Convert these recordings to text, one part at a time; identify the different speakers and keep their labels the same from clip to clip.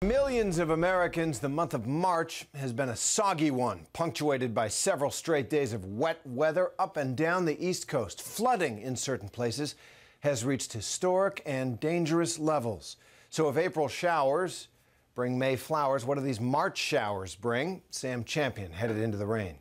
Speaker 1: Millions of Americans, the month of March has been a soggy one, punctuated by several straight days of wet weather up and down the East Coast. Flooding in certain places has reached historic and dangerous levels. So if April showers bring May flowers, what do these March showers bring? Sam Champion headed into the rain.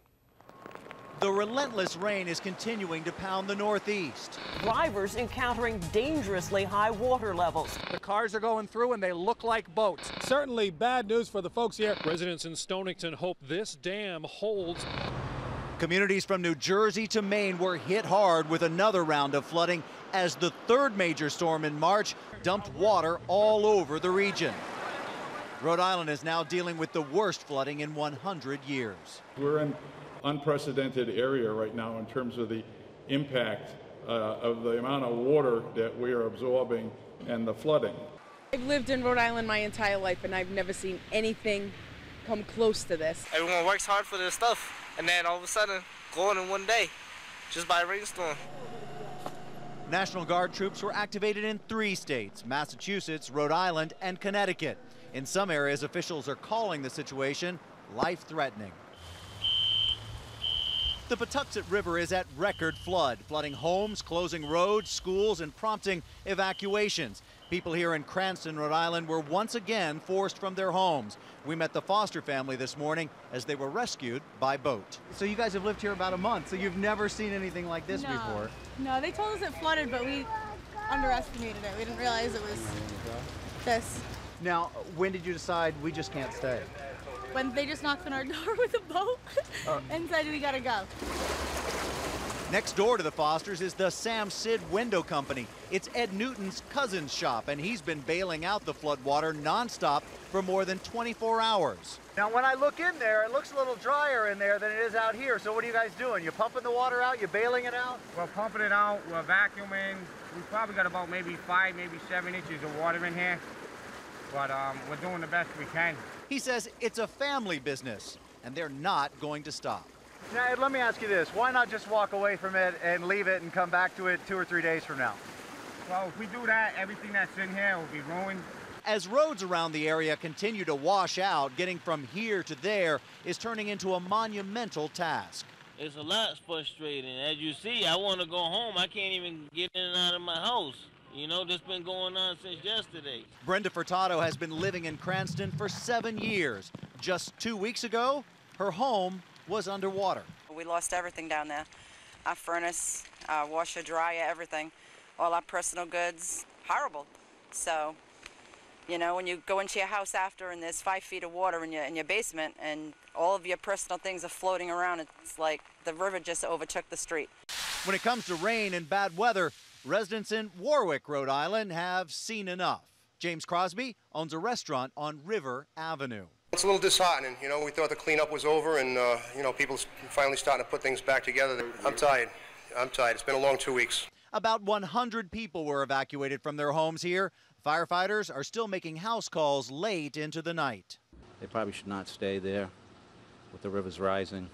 Speaker 2: The relentless rain is continuing to pound the Northeast.
Speaker 3: Drivers encountering dangerously high water levels.
Speaker 4: The cars are going through and they look like boats.
Speaker 5: Certainly bad news for the folks here. Residents in Stonington hope this dam holds.
Speaker 2: Communities from New Jersey to Maine were hit hard with another round of flooding as the third major storm in March dumped water all over the region. Rhode Island is now dealing with the worst flooding in 100 years.
Speaker 6: We're in unprecedented area right now in terms of the impact of the amount of water that we are absorbing and the flooding.
Speaker 7: I've lived in Rhode Island my entire life and I've never seen anything come close to this.
Speaker 8: Everyone works hard for their stuff and then all of a sudden gone in one day just by a rainstorm.
Speaker 2: National Guard troops were activated in 3 states, Massachusetts, Rhode Island, and Connecticut. In some areas, officials are calling the situation life-threatening. The Patuxent River is at record flood, flooding homes, closing roads, schools, and prompting evacuations. People here in Cranston, Rhode Island were once again forced from their homes. We met the Foster family this morning as they were rescued by boat. So you guys have lived here about a month, so you've never seen anything like this before?
Speaker 9: No, they told us it flooded, but we underestimated it. We didn't realize it was this.
Speaker 2: Now, when did you decide we just can't stay?
Speaker 9: When they just knocked on our door with a boat and said we gotta go.
Speaker 2: Next door to the Fosters is the Sam Sid Window Company. It's Ed Newton's cousin's shop, and he's been bailing out the floodwater nonstop for more than 24 hours. Now, when I look in there, it looks a little drier in there than it is out here. So what are you guys doing? You pumping the water out? You bailing it out?
Speaker 10: We're pumping it out. We're vacuuming. We've probably got about maybe 5, maybe 7 inches of water in here. But we're doing the best we can.
Speaker 2: He says it's a family business, and they're not going to stop.
Speaker 11: Now, Ed, let me ask you this. Why not just walk away from it and leave it and come back to it 2 or 3 days from now?
Speaker 10: Well, if we do that, everything that's in here will be ruined.
Speaker 2: As roads around the area continue to wash out, getting from here to there is turning into a monumental task.
Speaker 8: It's a lot frustrating. As you see, I want to go home. I can't even get in and out of my house. You know, this has been going on since yesterday.
Speaker 2: Brenda Furtado has been living in Cranston for 7 years. Just 2 weeks ago, her home was underwater.
Speaker 12: We lost everything down there. Our furnace, our washer, dryer, everything. All our personal goods, horrible. So, you know, when you go into your house after and there's 5 feet of water in your basement and all of your personal things are floating around, it's like the river just overtook the street.
Speaker 2: When it comes to rain and bad weather, residents in Warwick, Rhode Island have seen enough. James Crosby owns a restaurant on River Avenue.
Speaker 13: It's a little disheartening. You know, we thought the cleanup was over and, you know, people finally starting to put things back together. I'm tired. It's been a long 2 weeks.
Speaker 2: About 100 people were evacuated from their homes here. Firefighters are still making house calls late into the night.
Speaker 14: They probably should not stay there with the rivers rising.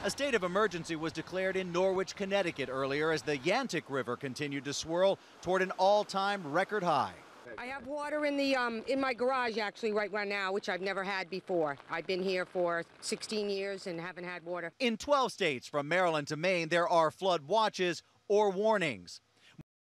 Speaker 2: A state of emergency was declared in Norwich, Connecticut earlier as the Yantic River continued to swirl toward an all-time record high.
Speaker 15: I have water in my garage actually right now, which I've never had before. I've been here for 16 years and haven't had water.
Speaker 2: In 12 states from Maryland to Maine, there are flood watches or warnings.